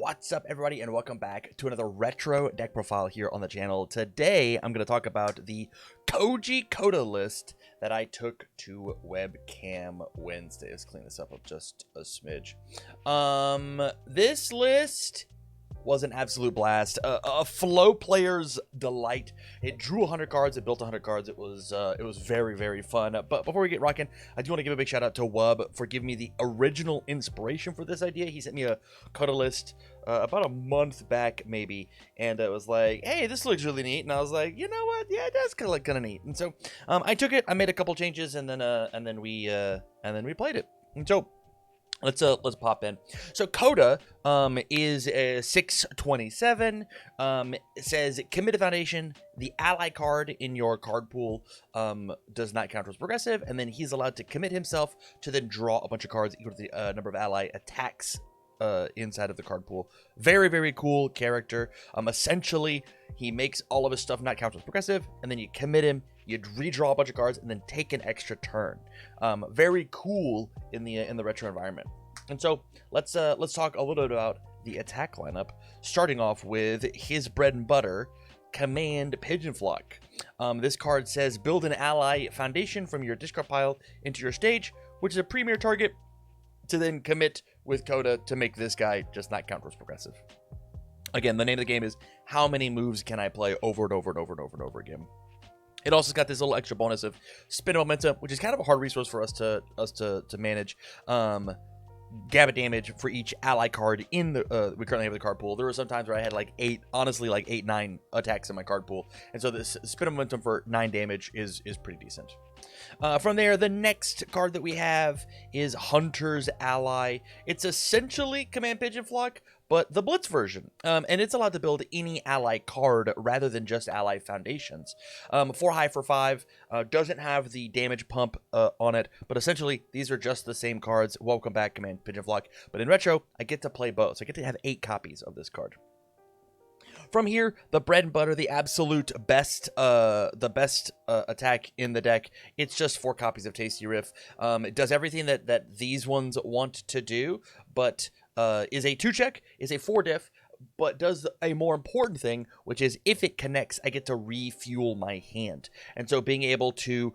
What's up, everybody, and welcome back to another retro deck profile here on the channel. Today, I'm going to talk about the Koda list that I took to Webcam Wednesday. Let's clean this up just a smidge. This list was an absolute blast. A flow player's delight. It drew 100 cards. It built 100 cards. It was very, very fun. But before we get rocking, I do want to give a big shout out to Wub for giving me the original inspiration for this idea. He sent me a Koda list about a month back, maybe, and it was like, hey, this looks really neat. And I was like, you know what? Yeah, it does look kind of neat. And so I took it. I made a couple changes, and then we played it. And so let's pop in. So Koda is 627. It says commit a foundation. The ally card in your card pool does not count as progressive, and then he's allowed to commit himself to then draw a bunch of cards equal to the number of ally attacks inside of the card pool. Very, very cool character. Essentially, he makes all of his stuff not count as progressive, and then you commit him. You redraw a bunch of cards and then take an extra turn. Very cool in the retro environment. And so let's talk a little bit about the attack lineup, starting off with his bread and butter, Command Pigeon Flock. This card says build an ally foundation from your discard pile into your stage, which is a premier target to then commit with Koda to make this guy just not count as progressive. Again, the name of the game is how many moves can I play over and over and over and over and over again. It also got this little extra bonus of spin momentum, which is kind of a hard resource for us to manage. Gambit damage for each ally card in the we currently have the card pool. There were some times where I had like 9 attacks in my card pool, and so this spin momentum for 9 damage is pretty decent. From there, the next card that we have is Hunter's Ally. It's essentially Command Pigeon Flock, but the Blitz version. And it's allowed to build any ally card rather than just ally foundations. 4 high for 5. Doesn't have the damage pump on it, but essentially these are just the same cards. Welcome back, Command Pigeon Flock. But in retro, I get to play both. So I get to have 8 copies of this card. From here, the bread and butter, the absolute best, attack in the deck. It's just 4 copies of Tasty Riff. It does everything that these ones want to do, but is a 2-check, is a 4-diff, but does a more important thing, which is if it connects, I get to refuel my hand. And so being able to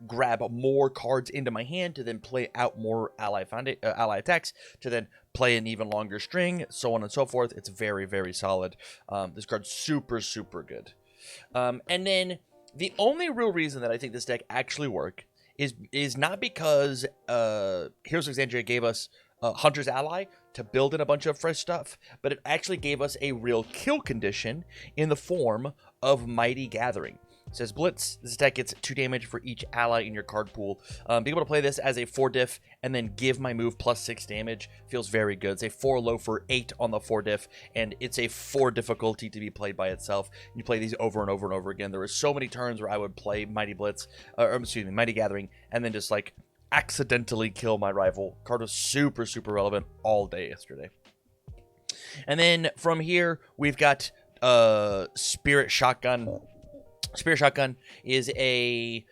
grab more cards into my hand to then play out more ally attacks, to then play an even longer string, so on and so forth. It's very, very solid. This card's super, super good. And then the only real reason that I think this deck actually works is not because Heroes of Alexandria gave us Hunter's Ally to build in a bunch of fresh stuff, but it actually gave us a real kill condition in the form of Mighty Gathering. It says Blitz. This attack gets 2 damage for each ally in your card pool. Being able to play this as a 4-diff and then give my move plus 6 damage feels very good. It's a 4 low for 8 on the 4-diff, and it's a 4 difficulty to be played by itself. You play these over and over and over again. There were so many turns where I would play Mighty Gathering, and then just like accidentally kill my rival. Card was super, super relevant all day yesterday. And then from here, we've got Spirit Shotgun. Spirit Shotgun is the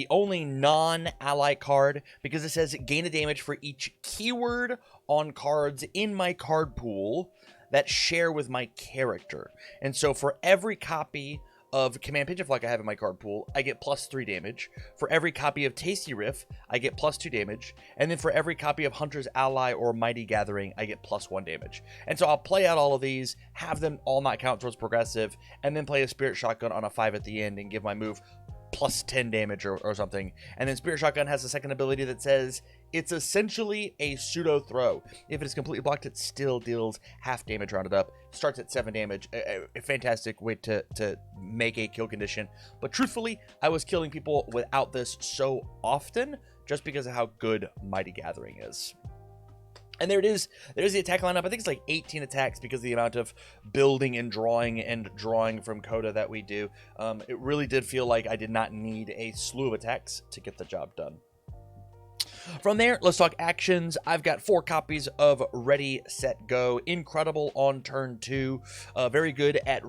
only non-ally card because it says gain a damage for each keyword on cards in my card pool that share with my character. And so for every copy of Command Pigeon Flock I have in my card pool, I get plus 3 damage. For every copy of Tasty Riff, I get plus 2 damage. And then for every copy of Hunter's Ally or Mighty Gathering, I get plus 1 damage. And so I'll play out all of these, have them all not count towards progressive, and then play a Spirit Shotgun on a 5 at the end and give my move plus 10 damage or something. And then Spirit Shotgun has a second ability that says it's essentially a pseudo throw. If it is completely blocked, it still deals half damage rounded up. Starts at 7 damage. A fantastic way to make a kill condition. But truthfully, I was killing people without this so often just because of how good Mighty Gathering is. And there it is. There's the attack lineup. I think it's like 18 attacks because of the amount of building and drawing from Koda that we do. It really did feel like I did not need a slew of attacks to get the job done. From there, let's talk actions. I've got 4 copies of Ready, Set, Go. Incredible on turn 2. Very good at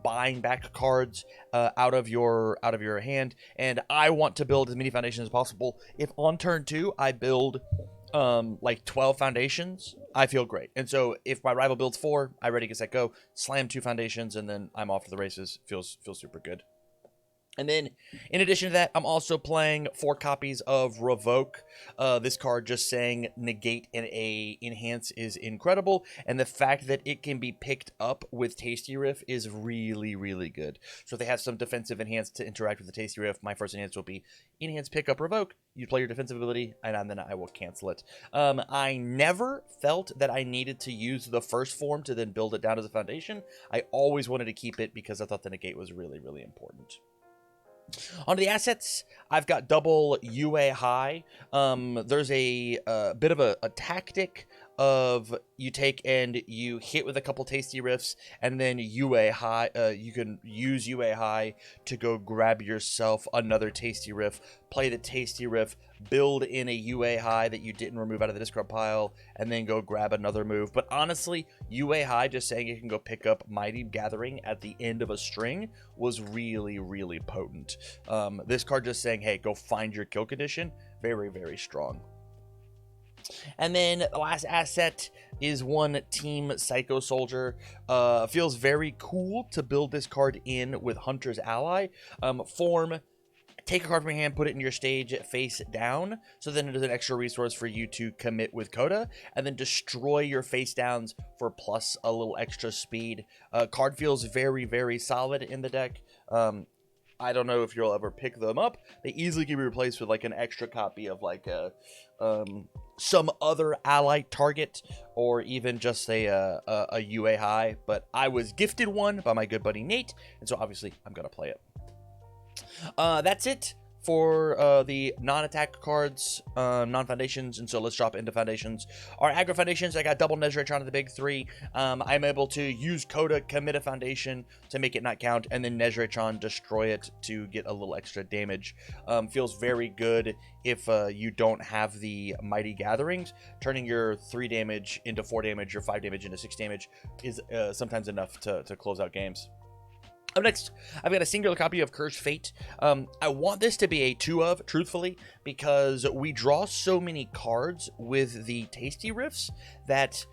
buying back cards out of your hand. And I want to build as many foundations as possible. If on turn 2 I build like 12 foundations, I feel great. And so if my rival builds 4, I ready, get set, go, slam 2 foundations, and then I'm off to the races. Feels super good. And then, in addition to that, I'm also playing 4 copies of Revoke. This card just saying negate and a enhance is incredible, and the fact that it can be picked up with Tasty Riff is really good. So if they have some defensive enhance to interact with the Tasty Riff, my first enhance will be enhance, pick up, Revoke. You play your defensive ability, and then I will cancel it. I never felt that I needed to use the first form to then build it down as a foundation. I always wanted to keep it because I thought the negate was really important. On the assets, I've got double UA high. There's a bit of a tactic of you take and you hit with a couple tasty riffs, and then UA high. You can use UA high to go grab yourself another tasty riff, play the tasty riff, build in a UA high that you didn't remove out of the discard pile, and then go grab another move. But honestly, UA high, just saying you can go pick up Mighty Gathering at the end of a string, was really potent. This card just saying, hey, go find your kill condition, very strong. And then the last asset is one Team Psycho Soldier. Feels very cool to build this card in with Hunter's Ally. Form, take a card from your hand, put it in your stage face down, so then it is an extra resource for you to commit with Koda, and then destroy your face downs for plus a little extra speed. Card feels very solid in the deck. I don't know if you'll ever pick them up. They easily can be replaced with like an extra copy of like a some other ally target, or even just a UA high. But I was gifted one by my good buddy Nate, and so obviously I'm gonna play it. That's it for the non-attack cards, non-foundations, and so let's drop into foundations. Our aggro foundations, I got double Nezratron of the big 3. I'm able to use Koda, commit a foundation to make it not count, and then Nezratron destroy it to get a little extra damage. Feels very good if you don't have the Mighty Gatherings. Turning your 3 damage into 4 damage, or 5 damage into 6 damage is sometimes enough to close out games. Up next, I've got a singular copy of Cursed Fate. I want this to be a 2 of, truthfully, because we draw so many cards with the Tasty Riffs that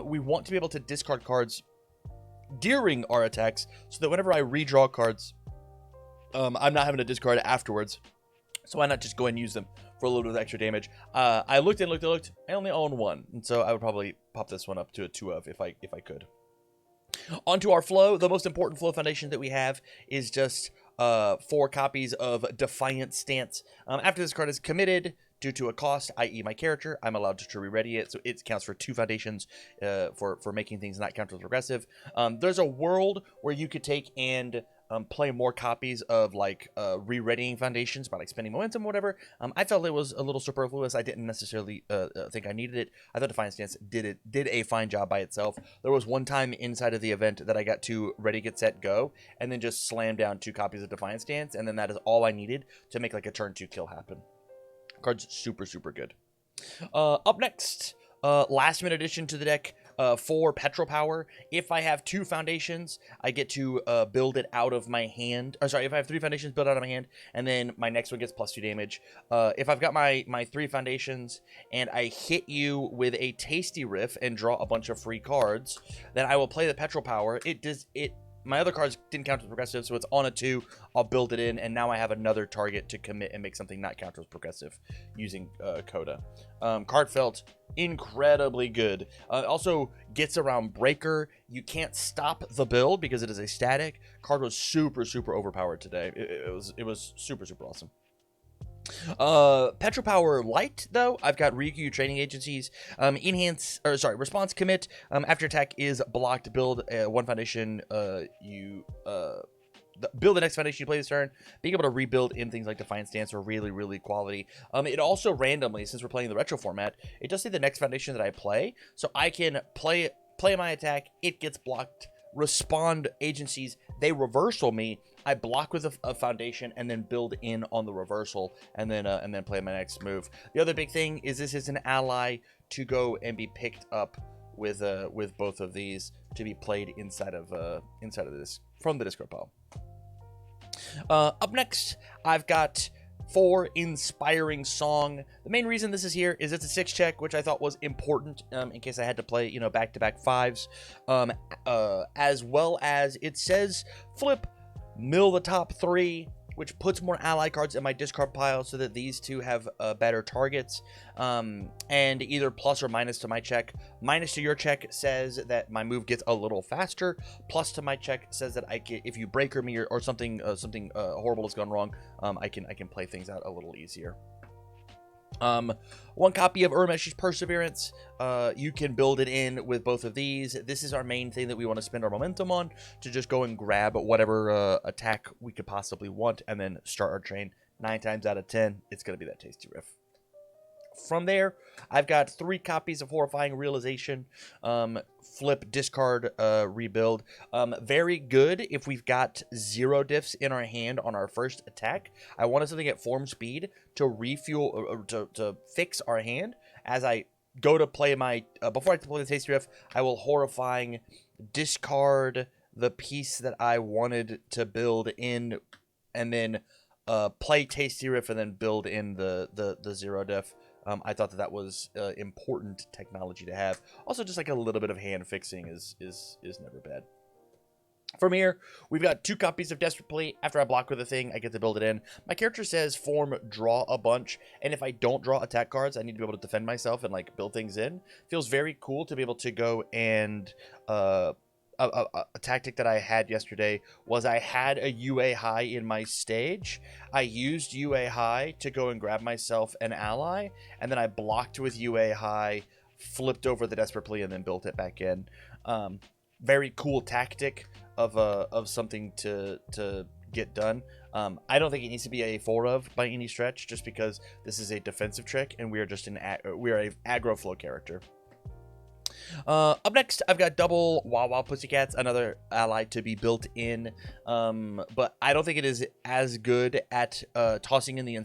we want to be able to discard cards during our attacks, so that whenever I redraw cards, I'm not having to discard it afterwards. So why not just go and use them for a little bit of extra damage? I looked. I only own 1, and so I would probably pop this one up to a 2 of if I could. Onto our flow. The most important flow foundation that we have is just 4 copies of Defiant Stance. After this card is committed due to a cost, i.e. my character, I'm allowed to re-ready it, so it counts for 2 foundations for making things not counter progressive. There's a world where you could take and play more copies of like re-readying foundations by like spending momentum or whatever. I felt it was a little superfluous. I didn't necessarily think I needed it. I thought Defiant Stance did a fine job by itself. There was one time inside of the event that I got to ready, get set, go, and then just slam down 2 copies of Defiant Stance, and then that is all I needed to make like a turn 2 kill happen. Card's super good. Up next, last minute addition to the deck. For Petrol Power, if I have 2 foundations, I get to build it out of my hand. Or sorry, if I have 3 foundations built out of my hand, and then my next one gets plus 2 damage. If I've got my 3 foundations and I hit you with a Tasty Riff and draw a bunch of free cards, then I will play the Petrol Power. My other cards didn't count as progressive, so it's on a 2. I'll build it in, and now I have another target to commit and make something not count as progressive using Koda. Card felt incredibly good. Also gets around Breaker. You can't stop the build because it is a static. Card was super overpowered today. It was super awesome. Petrol Power Light, though, I've got Ryukyu Training Agencies. Response commit. After attack is blocked, build 1 foundation. Build the next foundation you play this turn. Being able to rebuild in things like Defiant Stance are really quality. It also randomly, since we're playing the retro format, it does say the next foundation that I play, so I can play my attack. It gets blocked. Respond agencies, they reversal me. I block with a foundation and then build in on the reversal, and then play my next move. The other big thing is this is an ally to go and be picked up with both of these to be played inside of this from the discard pile. Up next, I've got 4, Inspiring Song. The main reason this is here is it's a 6 check, which I thought was important in case I had to play, you know, back-to-back 5s. As well as it says flip, mill the top 3, which puts more ally cards in my discard pile so that these two have better targets. And either plus or minus to my check. Minus to your check says that my move gets a little faster. Plus to my check says that I can, if you breaker me or something horrible has gone wrong, I can play things out a little easier. 1 copy of Urmesh's Perseverance. You can build it in with both of these. This is our main thing that we want to spend our momentum on, to just go and grab whatever attack we could possibly want and then start our train. 9 times out of 10, it's going to be that Tasty Riff. From there, I've got 3 copies of Horrifying Realization. Flip, discard, rebuild. Very good if we've got 0 diffs in our hand on our first attack. I wanted something at form speed to refuel, or to fix our hand. As I go to play my, before I play the Tasty Riff, I will Horrifying discard the piece that I wanted to build in, and then play Tasty Riff and then build in the 0 diff. I thought that was important technology to have. Also, just like a little bit of hand fixing is never bad. From here, we've got 2 copies of Desperate Plea. After I block with a thing, I get to build it in. My character says form draw a bunch, and if I don't draw attack cards, I need to be able to defend myself and like build things in. Feels very cool to be able to go and a tactic that I had yesterday was I had a UA high in my stage. I used UA high to go and grab myself an ally, and then I blocked with UA high, flipped over the Desperate Plea, and then built it back in. Very cool tactic of something to get done. I don't think it needs to be a 4 of by any stretch, just because this is a defensive trick and we are just we are a aggro flow character. Up next, I've got double Wawa Pussycats, another ally to be built in, but I don't think it is as good at tossing in the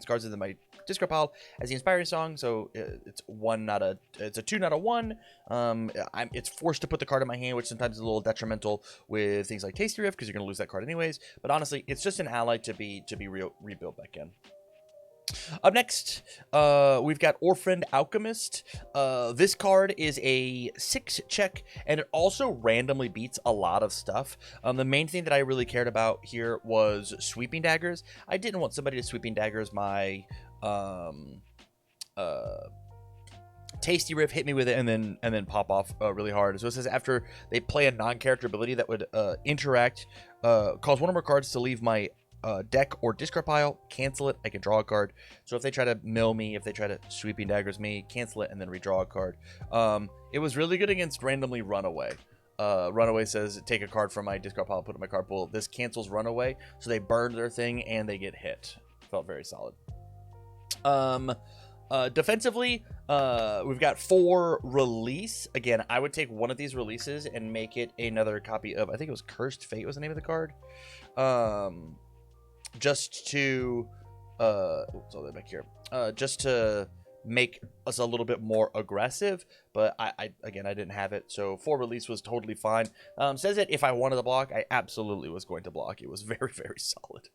cards into my discard pile as the Inspiring Song. So it's a 2, not a 1. It's forced to put the card in my hand, which sometimes is a little detrimental with things like Tasty Riff because you're going to lose that card anyways. But honestly, it's just an ally to be rebuilt back in. Up next, we've got Orphaned Alchemist. This card is a 6 check, and it also randomly beats a lot of stuff. The main thing that I really cared about here was Sweeping Daggers. I didn't want somebody to Sweeping Daggers my Tasty Riff, hit me with it, and then pop off really hard. So it says after they play a non-character ability that would interact, cause one or more cards to leave my deck or discard pile, cancel it, I can draw a card. So if they try to mill me, if they try to Sweeping Daggers me, cancel it and then redraw a card. It was really good against randomly Runaway. Runaway says take a card from my discard pile, put it in my card pool. This cancels Runaway, so they burn their thing and they get hit. Felt very solid. Defensively, we've got 4 Release. Again, I would take one of these releases and make it another copy of, I think it was Cursed Fate was the name of the card. Just to oops, all the way back here, just to make us a little bit more aggressive, but I didn't have it, so 4 Release was totally fine. Says that if I wanted to block, I absolutely was going to block. It was very, very solid.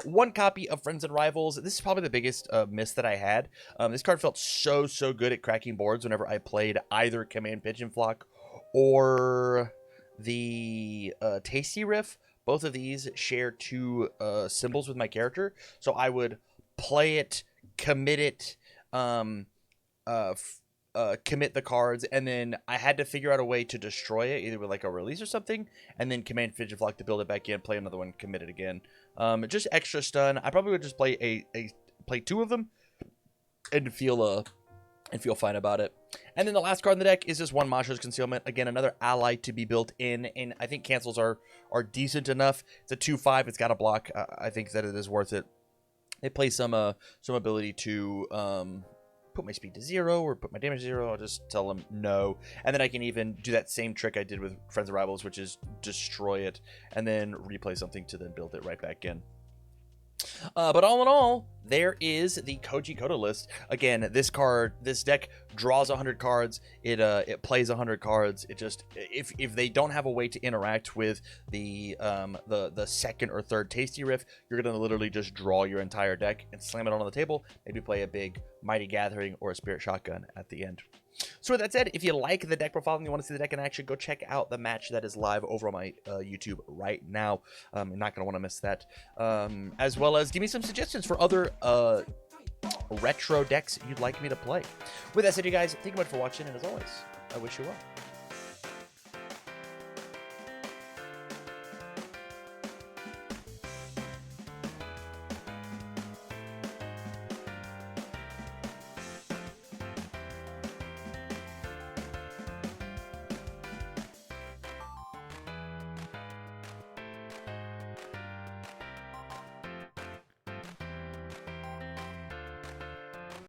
1 copy of Friends and Rivals. This is probably the biggest miss that I had. This card felt so good at cracking boards whenever I played either Command Pigeon Flock or the Tasty Riff. Both of these share 2 symbols with my character, so I would play it, commit it, commit the cards, and then I had to figure out a way to destroy it, either with like a release or something, and then Command Pigeon Flock to build it back in, play another one, commit it again. Just extra stun. I probably would just play play 2 of them and feel fine about it. And then the last card in the deck is just 1 Masha's Concealment. Again, another ally to be built in, and I think cancels are decent enough. It's a 2/5. It's got a block. I think that it is worth it. They play some ability to put my speed to 0 or put my damage to 0. I'll just tell them no, and then I can even do that same trick I did with Friends and Rivals, which is destroy it and then replay something to then build it right back in. But all in all, there is the Koji Koda list. Again, this deck draws 100 cards. It plays 100 cards. It just, if they don't have a way to interact with the second or third Tasty Riff, you're gonna literally just draw your entire deck and slam it on the table. Maybe play a big Mighty Gathering or a Spirit Shotgun at the end. So with that said, if you like the deck profile and you want to see the deck in action, go check out the match that is live over on my YouTube right now. You're not going to want to miss that. As well as give me some suggestions for other retro decks you'd like me to play. With that said, you guys, thank you much for watching, and as always, I wish you well.